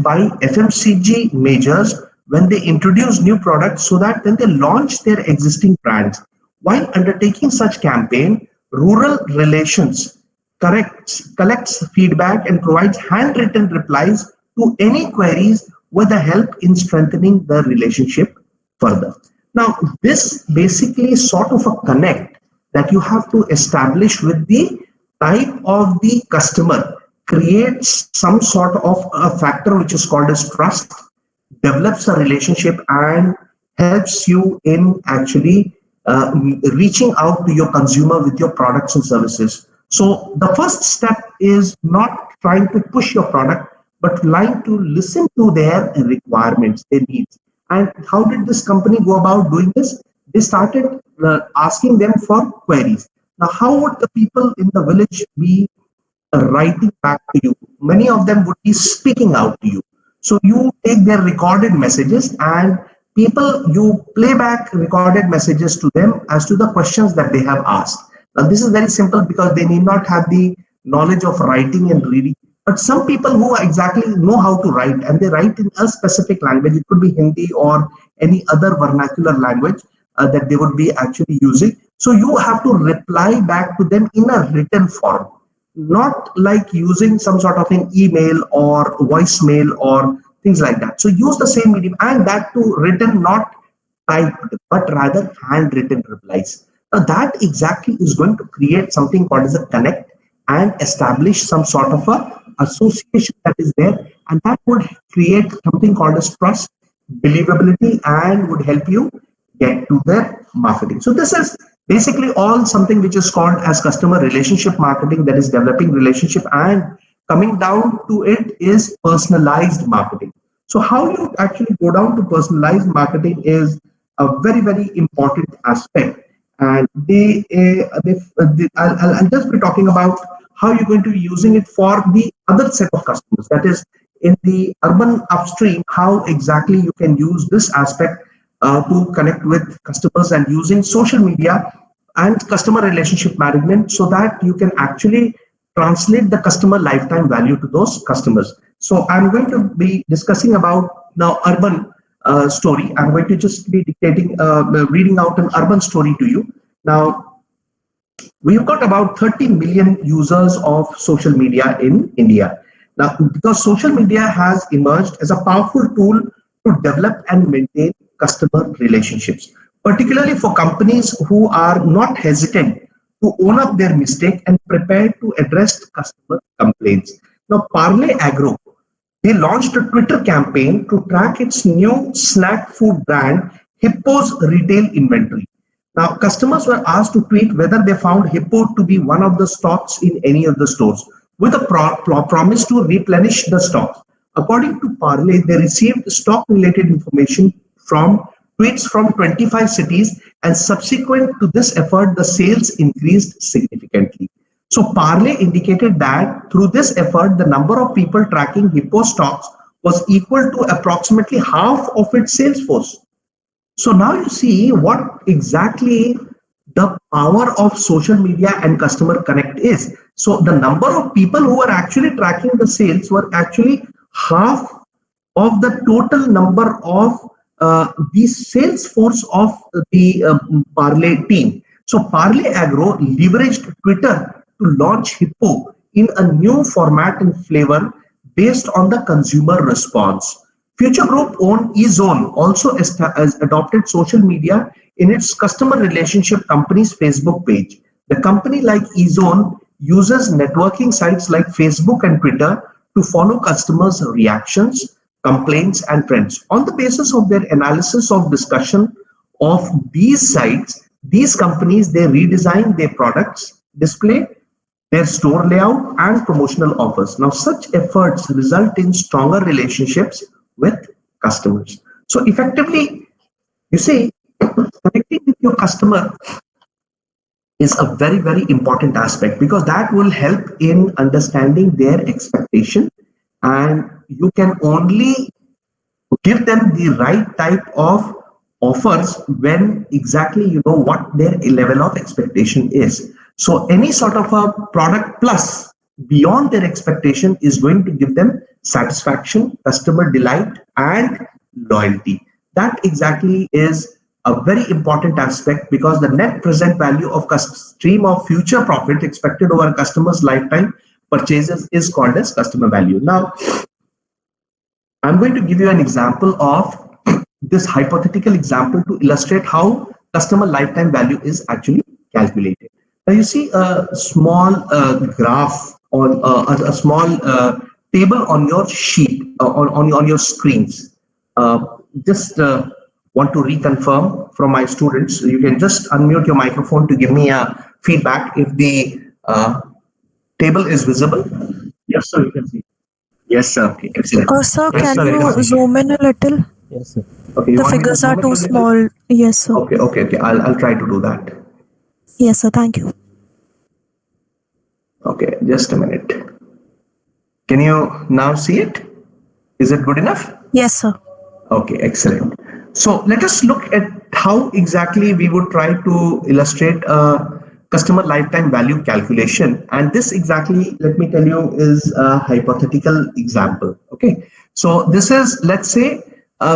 by FMCG majors when they introduce new products so that when they launch their existing brands. While undertaking such campaign, rural relations collects feedback and provides handwritten replies to any queries with the help in strengthening the relationship further. Now, this basically sort of a connect that you have to establish with the type of the customer creates some sort of a factor which is called as trust, develops a relationship, and helps you in actually reaching out to your consumer with your products and services. So the first step is not trying to push your product, but trying to listen to their requirements, their needs. And how did this company go about doing this? They started asking them for queries. Now, how would the people in the village be writing back to you? Many of them would be speaking out to you. So you take their recorded messages and you play back recorded messages to them as to the questions that they have asked. Now, this is very simple because they need not have the knowledge of writing and reading. But some people who exactly know how to write and they write in a specific language, it could be Hindi or any other vernacular language that they would be actually using. So you have to reply back to them in a written form, not like using some sort of an email or voicemail or things like that. So use the same medium, and that too written, not typed, but rather handwritten replies. Now that exactly is going to create something called as a connect and establish some sort of a association that is there, and that would create something called as trust, believability, and would help you get to their marketing. So this is basically all something which is called as customer relationship marketing, that is developing relationship, and coming down to it is personalized marketing. So how you actually go down to personalized marketing is a very, very important aspect. And I'll just be talking about how you're going to be using it for the other set of customers. That is, in the urban upstream, how exactly you can use this aspect to connect with customers and using social media and customer relationship management so that you can actually translate the customer lifetime value to those customers. So I'm going to be discussing about now urban story. I'm going to just be reading out an urban story to you. Now, we've got about 30 million users of social media in India. Now, because social media has emerged as a powerful tool to develop and maintain customer relationships, particularly for companies who are not hesitant to own up their mistake and prepared to address customer complaints. Now, Parle Agro, they launched a Twitter campaign to track its new snack food brand, Hippo's retail inventory. Now, customers were asked to tweet whether they found Hippo to be one of the stocks in any of the stores, with a promise to replenish the stocks. According to Parle, they received stock-related information from tweets from 25 cities, and subsequent to this effort, the sales increased significantly. So Parle indicated that through this effort, the number of people tracking Hippo stocks was equal to approximately half of its sales force. So now you see what exactly the power of social media and customer connect is. So the number of people who are actually tracking the sales were actually half of the total number of the sales force of the Parle team. So Parle Agro leveraged Twitter to launch Hippo in a new format and flavor based on the consumer response. Future Group owned eZone also has adopted social media in its customer relationship company's Facebook page. The company, like eZone, uses networking sites like Facebook and Twitter to follow customers' reactions, complaints, and trends. On the basis of their analysis of discussion of these sites, these companies, they redesign their products, display, their store layout, and promotional offers. Now, such efforts result in stronger relationships with customers. So effectively, you see, connecting with your customer is a very, very important aspect, because that will help in understanding their expectation, and you can only give them the right type of offers when exactly you know what their level of expectation is. So any sort of a product plus beyond their expectation is going to give them satisfaction, customer delight, and loyalty. That exactly is a very important aspect, because the net present value of stream of future profit expected over a customer's lifetime purchases is called as customer value. Now, I'm going to give you an example of this hypothetical example to illustrate how customer lifetime value is actually calculated. Now you see a small graph on a small table on your sheet, on your screens. Just want to reconfirm from my students. You can just unmute your microphone to give me a feedback if the table is visible. Yes, sir, you can see. Yes, sir. Okay, excellent. Sir, Yes, can sir, you zoom in a little? Yes, sir. Okay, you The want me to figures are zoom in too a little? small. Yes, sir. Okay. I'll try to do that. Yes, sir. Thank you. Okay, just a minute. Can you now see it? Is it good enough? Yes, sir. Okay, excellent. So let us look at how exactly we would try to illustrate a customer lifetime value calculation. And this exactly, let me tell you, is a hypothetical example. Okay, so this is, let's say,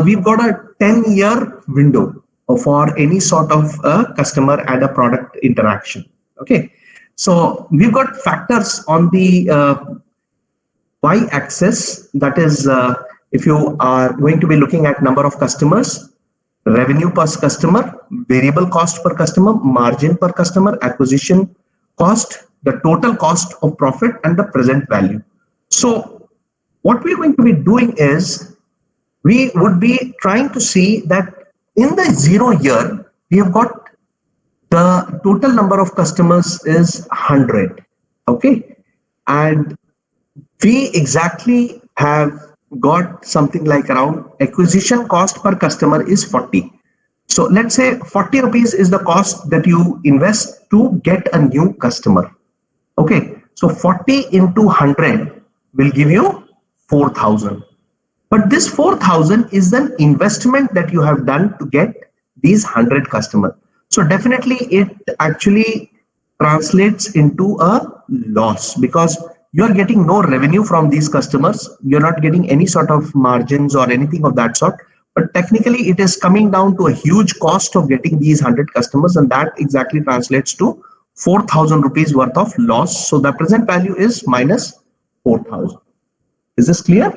we've got a 10-year window for any sort of customer and a product interaction. Okay, so we've got factors on the y-axis, that is, if you are going to be looking at number of customers, revenue per customer, variable cost per customer, margin per customer, acquisition cost, the total cost of profit, and the present value. So what we're going to be doing is, we would be trying to see that in the 0 year, we have got the total number of customers is 100. Okay, and we exactly have got something like around acquisition cost per customer is 40. So let's say 40 rupees is the cost that you invest to get a new customer. Okay, so 40 into 100 will give you 4,000. But this 4,000 is an investment that you have done to get these 100 customers. So definitely it actually translates into a loss, because you're getting no revenue from these customers. You're not getting any sort of margins or anything of that sort. But technically it is coming down to a huge cost of getting these 100 customers, and that exactly translates to 4,000 rupees worth of loss. So the present value is minus 4,000. Is this clear?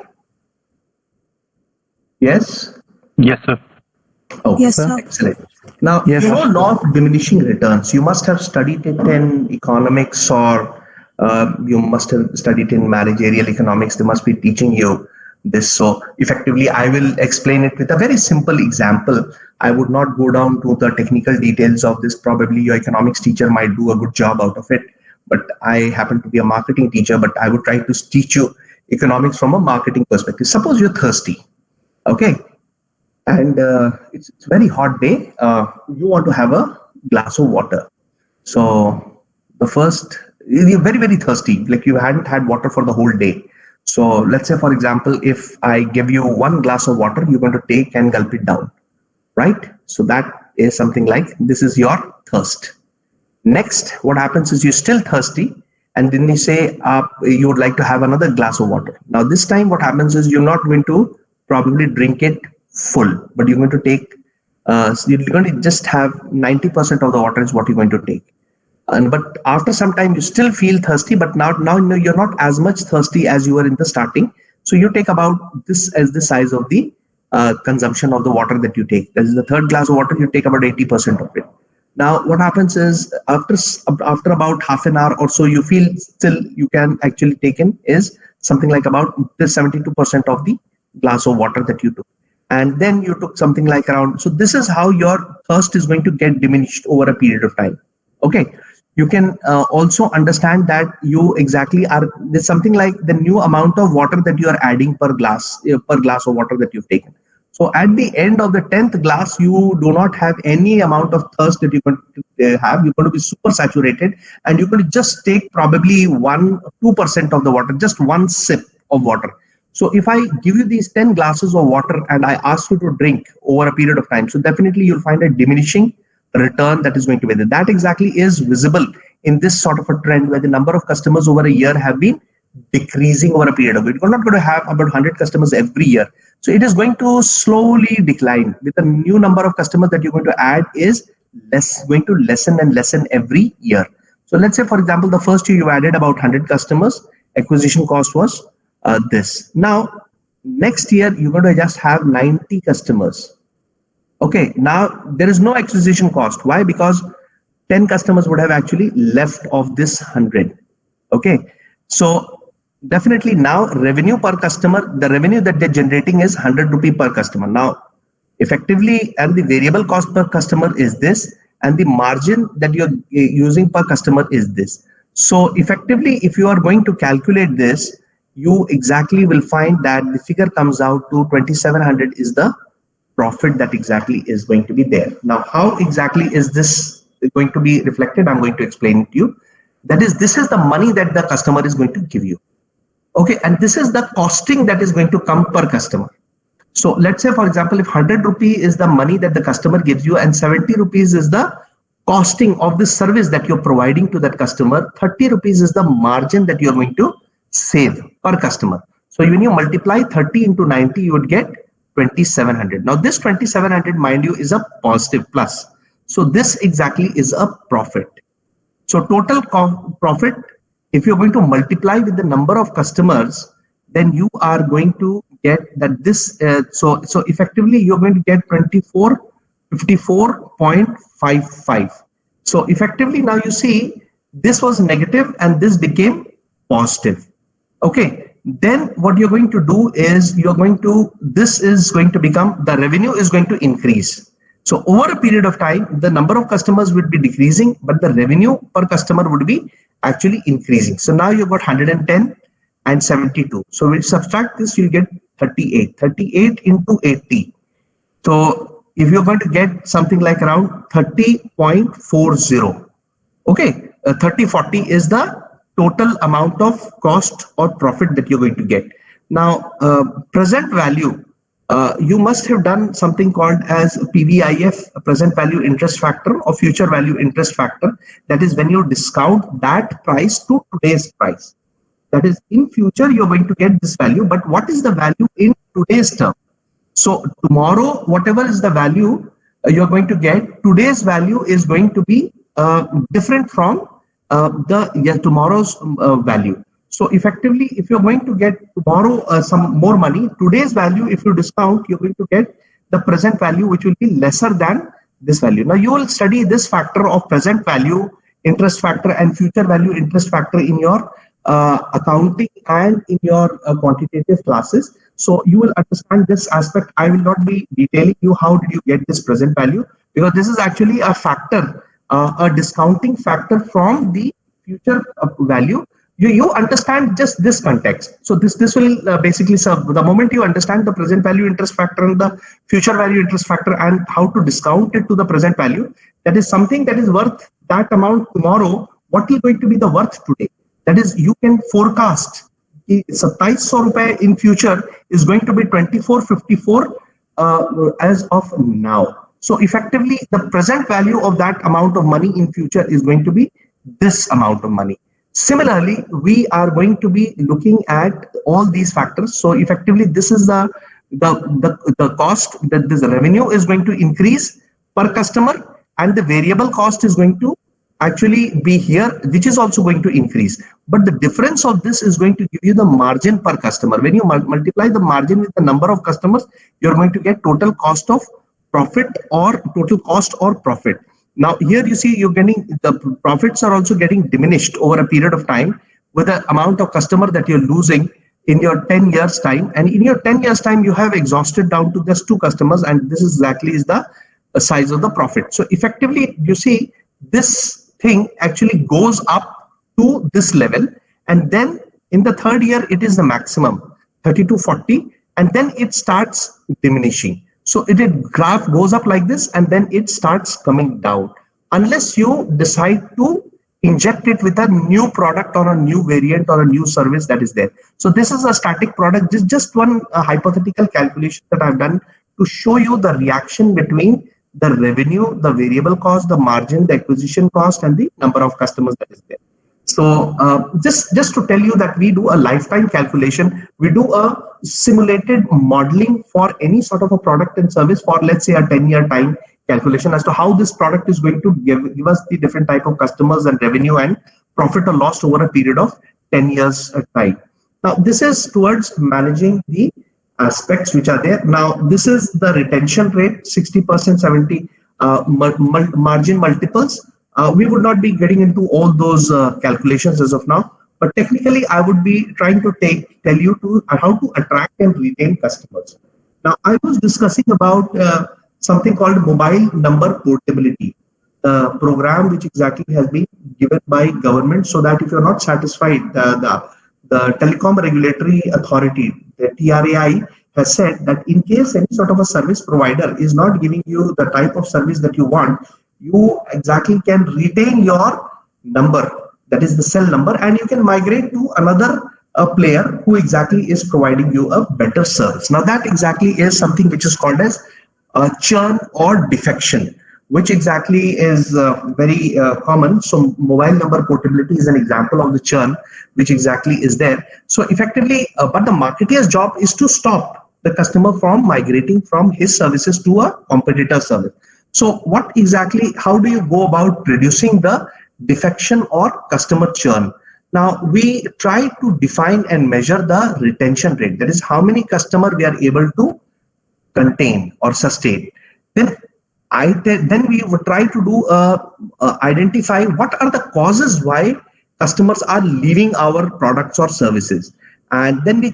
Yes? Yes, sir. Oh, Yes, sir. excellent. Now, Yes, you know sir. law of diminishing returns. You must have studied it in economics, or you must have studied in managerial economics. They must be teaching you this. So effectively, I will explain it with a very simple example. I would not go down to the technical details of this. Probably your economics teacher might do a good job out of it. But I happen to be a marketing teacher, but I would try to teach you economics from a marketing perspective. Suppose you're thirsty. Okay, and it's very hot day. You want to have a glass of water. So the first, you're very thirsty, like you hadn't had water for the whole day. So let's say, for example, if I give you one glass of water, you're going to take and gulp it down, right? So that is something like, this is your thirst. Next, what happens is you're still thirsty, and then you say you would like to have another glass of water. Now, this time, what happens is you're not going to probably drink it full, but you're going to take, you're going to just have 90% of the water is what you're going to take. And but after some time, you still feel thirsty, but now you're not as much thirsty as you were in the starting. So you take about this as the size of the consumption of the water that you take. That is the third glass of water, you take about 80% of it. Now, what happens is after about half an hour or so, you feel still you can actually take in is something like about the 72% of the glass of water that you took. And then you took something like around. So this is how your thirst is going to get diminished over a period of time. Okay. You can also understand that you exactly are, there's something like the new amount of water that you are adding per glass of water that you've taken. So at the end of the 10th glass, you do not have any amount of thirst that you're going to have. You're going to be super saturated, and you're going to just take probably 2% of the water, just one sip of water. So if I give you these 10 glasses of water and I ask you to drink over a period of time, so definitely you'll find a diminishing return that is going to be there. That exactly is visible in this sort of a trend where the number of customers over a year have been decreasing over a period of it. You're not going to have about 100 customers every year. So it is going to slowly decline with the new number of customers that you're going to add is going to lessen and lessen every year. So let's say, for example, the first year you added about 100 customers, acquisition cost was this. Now, next year, you're going to just have 90 customers. Okay, now there is no acquisition cost. Why? Because 10 customers would have actually left of this 100. Okay, so definitely now revenue per customer, the revenue that they're generating is 100 rupee per customer. Now, effectively, and the variable cost per customer is this, and the margin that you're using per customer is this. So effectively, if you are going to calculate this, you exactly will find that the figure comes out to 2700 is the profit that exactly is going to be there. Now, how exactly is this going to be reflected? I'm going to explain it to you. That is, this is the money that the customer is going to give you. Okay, and this is the costing that is going to come per customer. So let's say, for example, if 100 rupee is the money that the customer gives you and 70 rupees is the costing of the service that you're providing to that customer, 30 rupees is the margin that you're going to save per customer. So when you multiply 30 into 90, you would get 2700. Now this 2700, mind you, is a positive plus. So this exactly is a profit. So total profit, if you're going to multiply with the number of customers, then you are going to get that this, so effectively you're going to get 54.55. So effectively now you see this was negative and this became positive. Okay, then what you're going to do is this is going to become, the revenue is going to increase. So over a period of time, the number of customers would be decreasing, but the revenue per customer would be actually increasing. So now you've got 110 and 72. So we subtract this, you get 38. 38 into 80. So if you're going to get something like around 30.40. Okay, 3040 is the total amount of cost or profit that you're going to get. Now, present value, you must have done something called as PVIF, present value interest factor, or future value interest factor. That is when you discount that price to today's price. That is, in future, you're going to get this value, but what is the value in today's term? So tomorrow, whatever is the value you're going to get, today's value is going to be different from tomorrow's value. So effectively, if you're going to get tomorrow some more money, today's value, if you discount, you're going to get the present value, which will be lesser than this value. Now you will study this factor of present value interest factor and future value interest factor in your accounting and in your quantitative classes. So you will understand this aspect. I will not be detailing you how did you get this present value, because this is actually a factor, a discounting factor from the future value. You understand just this context. So this will basically serve. The moment you understand the present value interest factor and the future value interest factor and how to discount it to the present value, that is something that is worth that amount tomorrow. What is going to be the worth today? That is, you can forecast 2700 rupees in future is going to be 2454 as of now. So effectively, the present value of that amount of money in future is going to be this amount of money. Similarly, we are going to be looking at all these factors. So effectively, this is the cost, that this revenue is going to increase per customer, and the variable cost is going to actually be here, which is also going to increase. But the difference of this is going to give you the margin per customer. When you multiply the margin with the number of customers, you're going to get total cost of profit or total cost or profit. Now here you see you're getting, the profits are also getting diminished over a period of time with the amount of customer that you're losing in your 10 years time. And in your 10 years time, you have exhausted down to just 2 customers, and this is exactly is the size of the profit. So effectively, you see this thing actually goes up to this level, and then in the 3rd year it is the maximum 3240, and then it starts diminishing. So it graph goes up like this, and then it starts coming down unless you decide to inject it with a new product or a new variant or a new service that is there. So this is a static product. This is just one hypothetical calculation that I've done to show you the reaction between the revenue, the variable cost, the margin, the acquisition cost, and the number of customers that is there. So just to tell you that we do a lifetime calculation, we do a simulated modeling for any sort of a product and service for, let's say, a 10-year time calculation as to how this product is going to give us the different type of customers and revenue and profit or loss over a period of 10 years time. Now this is towards managing the aspects which are there. Now this is the retention rate, 60%, 70 margin multiples. We would not be getting into all those calculations as of now, but technically I would be trying to tell you to how to attract and retain customers. Now I was discussing about something called mobile number portability, the program which exactly has been given by government, so that if you're not satisfied, the telecom regulatory authority, the TRAI, has said that in case any sort of a service provider is not giving you the type of service that you want, you exactly can retain your number, that is the cell number, and you can migrate to another player who exactly is providing you a better service. Now that exactly is something which is called as churn or defection, which exactly is very common. So mobile number portability is an example of the churn which exactly is there. So effectively, but the marketer's job is to stop the customer from migrating from his services to a competitor service. So what exactly, how do you go about reducing the defection or customer churn? Now we try to define and measure the retention rate, that is how many customer we are able to contain or sustain. Then then we would try to do identify what are the causes why customers are leaving our products or services, and then we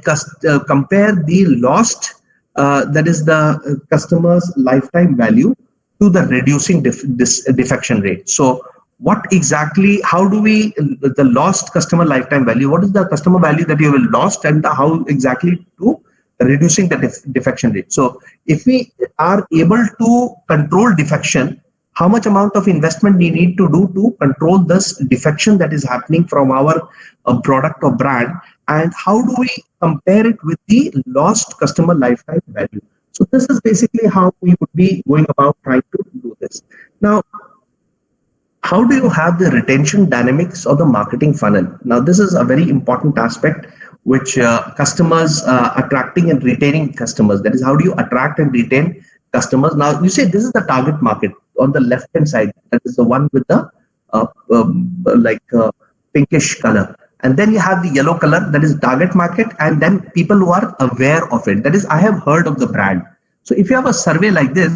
compare the lost, that is the customer's lifetime value, to the reducing this defection rate. So what exactly, how do we, the lost customer lifetime value, what is the customer value that you will lost, and how exactly to reducing the defection rate. So if we are able to control defection, how much amount of investment we need to do to control this defection that is happening from our product or brand, and how do we compare it with the lost customer lifetime value. So this is basically how we would be going about trying to do this. Now, how do you have the retention dynamics of the marketing funnel? Now, this is a very important aspect which customers, attracting and retaining customers. That is, how do you attract and retain customers? Now, you say this is the target market on the left hand side. That is the one with the pinkish color. And then you have the yellow color, that is target market, and then people who are aware of it. That is, I have heard of the brand. So if you have a survey like this,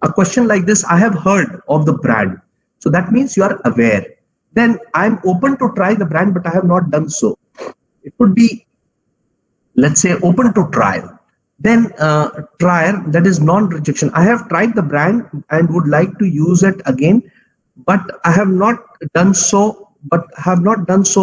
a question like this, I have heard of the brand. So that means you are aware. Then I'm open to try the brand, but I have not done so. It could be, let's say, open to trial. Then trial, that is non-rejection. I have tried the brand and would like to use it again, but I have not done so,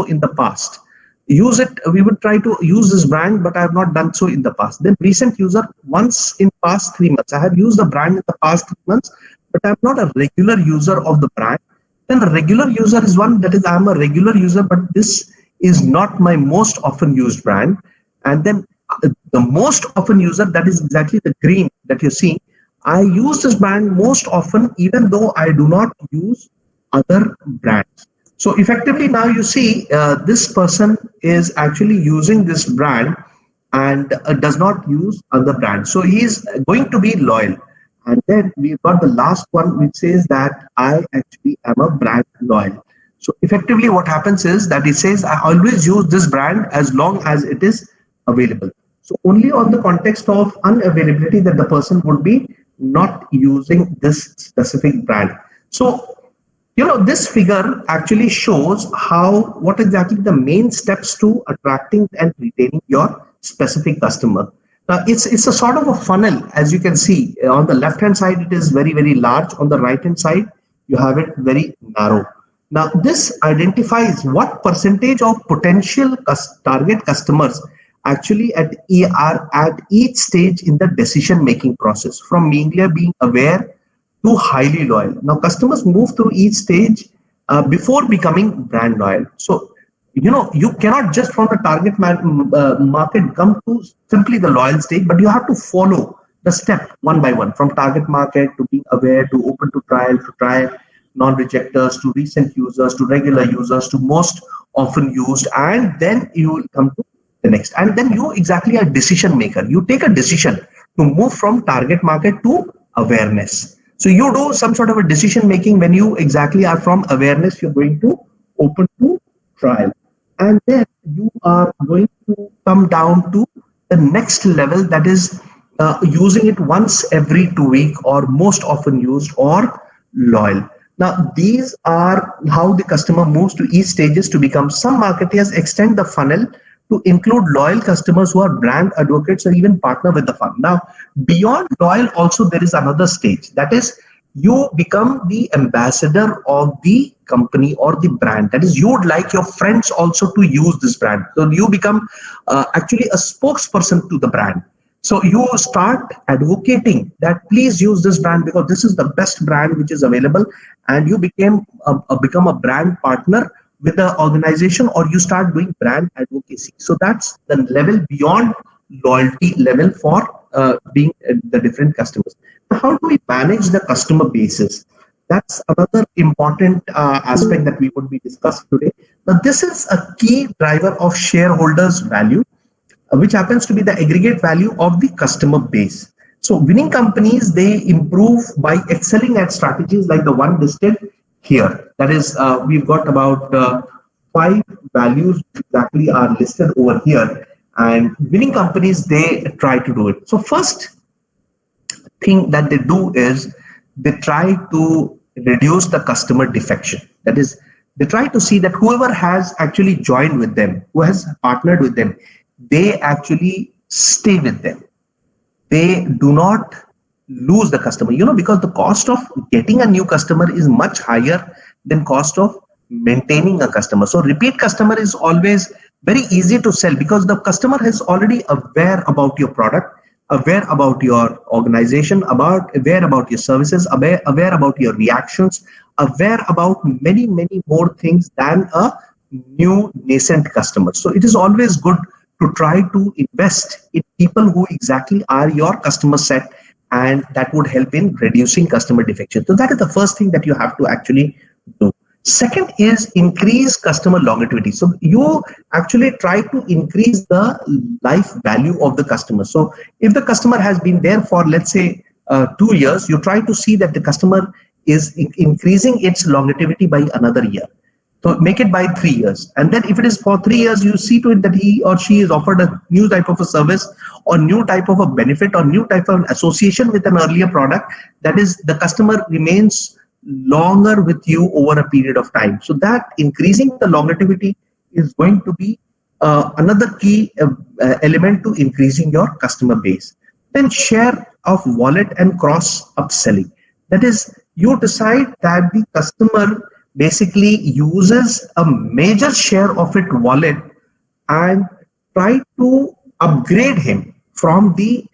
in the past. Use it, we would try to use this brand, but I have not done so in the past. Then recent user, once in past 3 months. I have used the brand in the past 3 months, but I'm not a regular user of the brand. Then a regular user is one, that is, I'm a regular user, but this is not my most often used brand. And then the most often user, that is exactly the green that you see. I use this brand most often, even though I do not use other brands. So effectively now you see this person is actually using this brand and does not use other brands. So he is going to be loyal. And then we've got the last one which says that I actually am a brand loyal. So effectively what happens is that it says I always use this brand as long as it is available. So only on the context of unavailability that the person would be not using this specific brand. So this figure actually shows what exactly the main steps to attracting and retaining your specific customer. Now, it's a sort of a funnel, as you can see. On the left-hand side, it is very, very large. On the right-hand side, you have it very narrow. Now, this identifies what percentage of potential target customers actually are at each stage in the decision-making process, from merely being aware to highly loyal. Now, customers move through each stage before becoming brand loyal. So, you cannot just from the target market come to simply the loyal stage, but you have to follow the step one by one, from target market to being aware to open to trial non-rejectors to recent users to regular users to most often used, and then you will come to the next. And then you exactly a decision maker. You take a decision to move from target market to awareness. So you do some sort of a decision making when you exactly are from awareness, you're going to open to trial. And then you are going to come down to the next level, that is using it once every 2 week or most often used or loyal. Now, these are how the customer moves to each stages to become. Some marketers extend the funnel to include loyal customers who are brand advocates or even partner with the firm. Now, beyond loyal, also there is another stage. That is, you become the ambassador of the company or the brand. That is, you would like your friends also to use this brand. So you become actually a spokesperson to the brand. So you start advocating that please use this brand because this is the best brand which is available, and you become a brand partner with the organization, or you start doing brand advocacy. So that's the level beyond loyalty level for being the different customers. How do we manage the customer bases? That's another important aspect that we would be discussing today. Now, this is a key driver of shareholders' value, which happens to be the aggregate value of the customer base. So winning companies, they improve by excelling at strategies like the one listed here. That is, we've got about 5 values exactly are listed over here, and winning companies, they try to do it. So first thing that they do is they try to reduce the customer defection. That is, they try to see that whoever has actually joined with them, who has partnered with them, they actually stay with them. They do not lose the customer, because the cost of getting a new customer is much higher than cost of maintaining a customer. So repeat customer is always very easy to sell because the customer is already aware about your product, aware about your organization, aware about your services, aware about your reactions, aware about many more things than a new nascent customer. So it is always good to try to invest in people who exactly are your customer set, and that would help in reducing customer defection. So that is the first thing that you have to actually do. Second is increase customer longevity. So you actually try to increase the life value of the customer. So if the customer has been there for, let's say, 2 years, you try to see that the customer is increasing its longevity by another year. So make it by 3 years. And then if it is for 3 years, you see to it that he or she is offered a new type of a service or new type of a benefit or new type of an association with an earlier product. That is, the customer remains longer with you over a period of time. So that increasing the longevity is going to be another key element to increasing your customer base. Then share of wallet and cross upselling. That is, you decide that the customer basically uses a major share of its wallet and try to upgrade him from the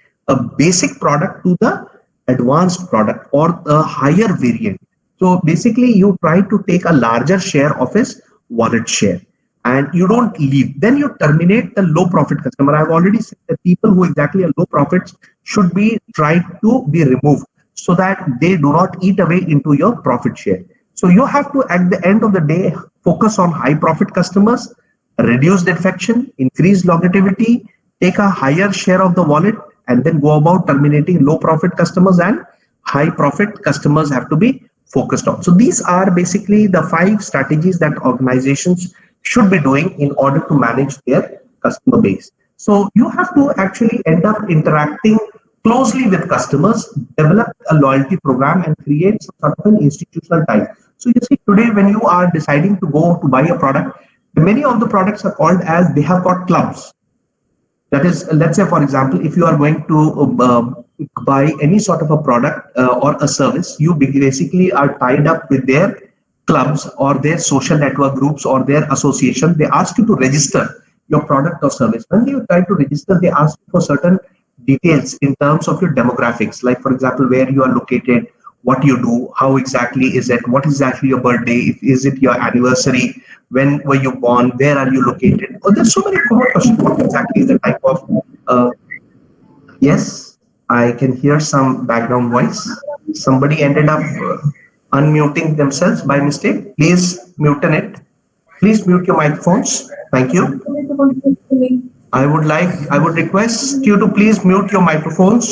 basic product to the advanced product or a higher variant. So basically, you try to take a larger share of his wallet share and you don't leave. Then you terminate the low profit customer. I've already said that people who exactly are low profits should be tried to be removed so that they do not eat away into your profit share. So you have to, at the end of the day, focus on high profit customers, reduce defection, increase longevity, take a higher share of the wallet, and then go about terminating low profit customers, and high profit customers have to be focused on. So these are basically the 5 strategies that organizations should be doing in order to manage their customer base. So you have to actually end up interacting closely with customers, develop a loyalty program, and create some sort of an institutional tie. So you see, today when you are deciding to go to buy a product, many of the products are called as, they have got clubs. That is, let's say, for example, if you are going to buy any sort of a product or a service, you basically are tied up with their clubs or their social network groups or their association. They ask you to register your product or service. When you try to register, they ask you for certain details in terms of your demographics, like, for example, where you are located, what you do, how exactly is it, what is exactly your birthday, is it your anniversary, when were you born, where are you located. Oh, there's so many common questions. What exactly is the type of yes, I can hear some background voice. Somebody ended up unmuting themselves by mistake. Please mute it. Please mute your microphones. Thank you. I would request you to please mute your microphones.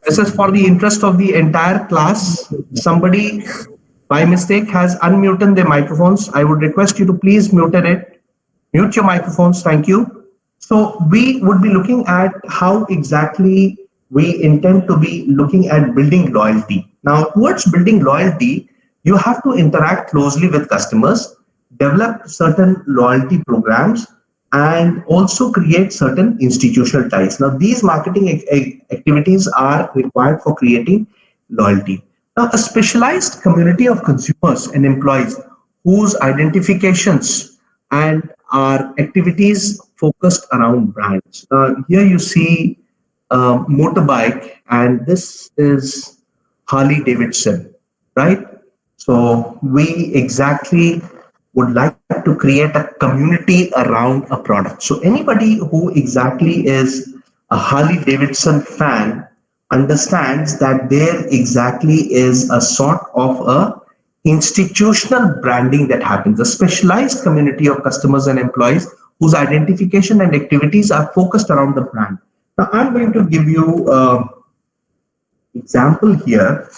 This is for the interest of the entire class. Somebody by mistake has unmuted their microphones. I would request you to please mute it. Mute your microphones. Thank you. So we would be looking at how exactly we intend to be looking at building loyalty. Now, towards building loyalty, you have to interact closely with customers, develop certain loyalty programs, and also create certain institutional ties. Now, these marketing activities are required for creating loyalty. Now, a specialized community of consumers and employees whose identifications and our activities focused around brands. Here you see motorbike, and this is Harley Davidson, right? So we exactly would like to create a community around a product. So anybody who exactly is a Harley Davidson fan understands that there exactly is a sort of a institutional branding that happens, a specialized community of customers and employees whose identification and activities are focused around the brand. Now, I'm going to give you an example here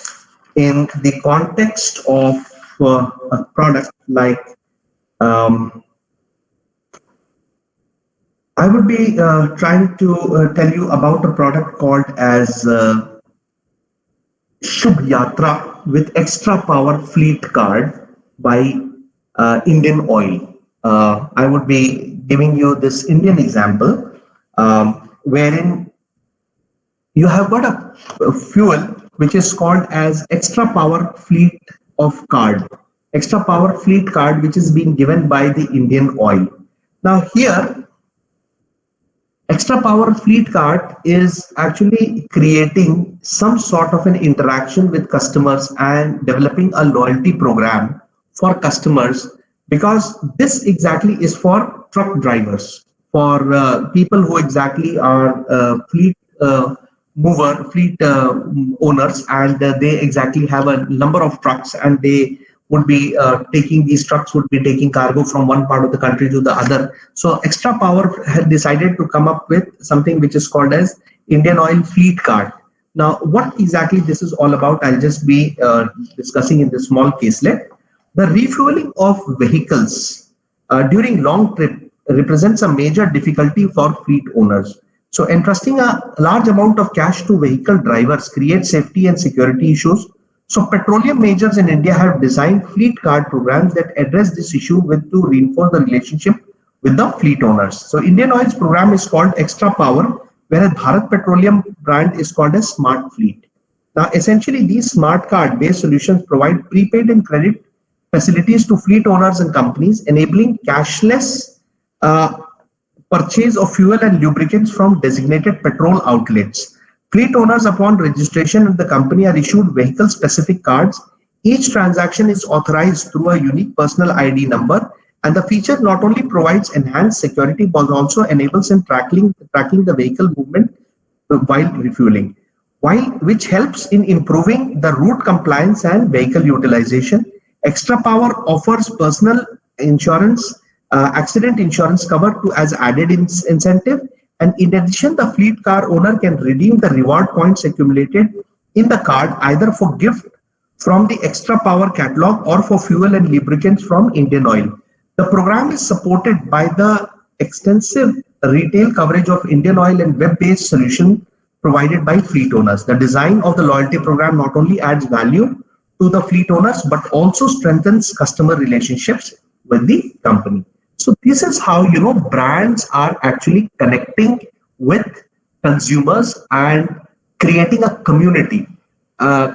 in the context of a product like um, I would be trying to tell you about a product called as Shubh Yatra with Extra Power Fleet Card by Indian Oil. I would be giving you this Indian example wherein you have got a fuel which is called as Extra Power Fleet of Card. Extra Power Fleet Card, which is being given by the Indian Oil. Now here, Extra Power Fleet Card is actually creating some sort of an interaction with customers and developing a loyalty program for customers, because this exactly is for truck drivers, for people who exactly are fleet owners, and they exactly have a number of trucks, and they would be taking these trucks would be taking cargo from one part of the country to the other. So Extra Power had decided to come up with something which is called as Indian Oil Fleet Card. Now, what exactly this is all about, I'll just be discussing in this small caselet. The refueling of vehicles during long trip represents a major difficulty for fleet owners. So entrusting a large amount of cash to vehicle drivers creates safety and security issues. So petroleum majors in India have designed fleet card programs that address this issue with to reinforce the relationship with the fleet owners. So Indian Oil's program is called Extra Power, whereas Bharat Petroleum brand is called as Smart Fleet. Now, essentially, these smart card-based solutions provide prepaid and credit facilities to fleet owners and companies, enabling cashless purchase of fuel and lubricants from designated petrol outlets. Fleet owners, upon registration in the company, are issued vehicle-specific cards. Each transaction is authorized through a unique personal ID number, and the feature not only provides enhanced security but also enables in tracking the vehicle movement while refueling, which helps in improving the route compliance and vehicle utilization. Extra Power offers personal insurance, accident insurance cover to as added incentive. And in addition, the fleet car owner can redeem the reward points accumulated in the card either for gift from the Extra Power catalog or for fuel and lubricants from Indian Oil. The program is supported by the extensive retail coverage of Indian Oil and web-based solution provided by fleet owners. The design of the loyalty program not only adds value to the fleet owners but also strengthens customer relationships with the company. So this is how brands are actually connecting with consumers and creating a community.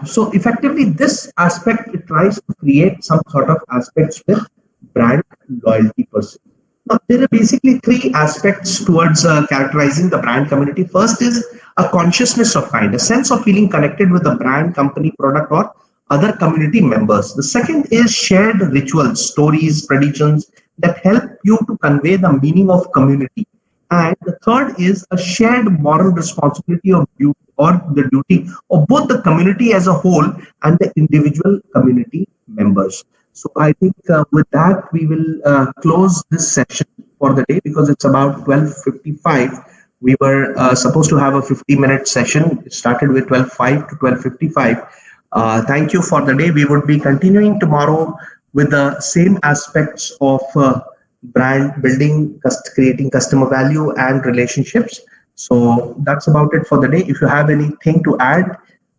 So effectively, this aspect it tries to create some sort of aspects with brand loyalty per se. Now, there are basically three aspects towards characterizing the brand community. First is a consciousness of kind, a sense of feeling connected with the brand, company, product, or other community members. The second is shared rituals, stories, traditions that help you to convey the meaning of community. And the third is a shared moral responsibility of duty or the duty of both the community as a whole and the individual community members. So I think with that we will close this session for the day because it's about 12:55. We were supposed to have a 50-minute session. It started with 12:05 to 12:55. Thank you for the day. We would be continuing tomorrow with the same aspects of brand building, creating customer value and relationships. So that's about it for the day. If you have anything to add,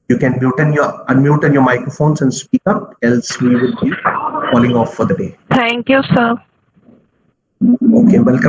you can unmute on your microphones and speak up, else we will be falling off for the day. Thank you, sir. Okay, welcome.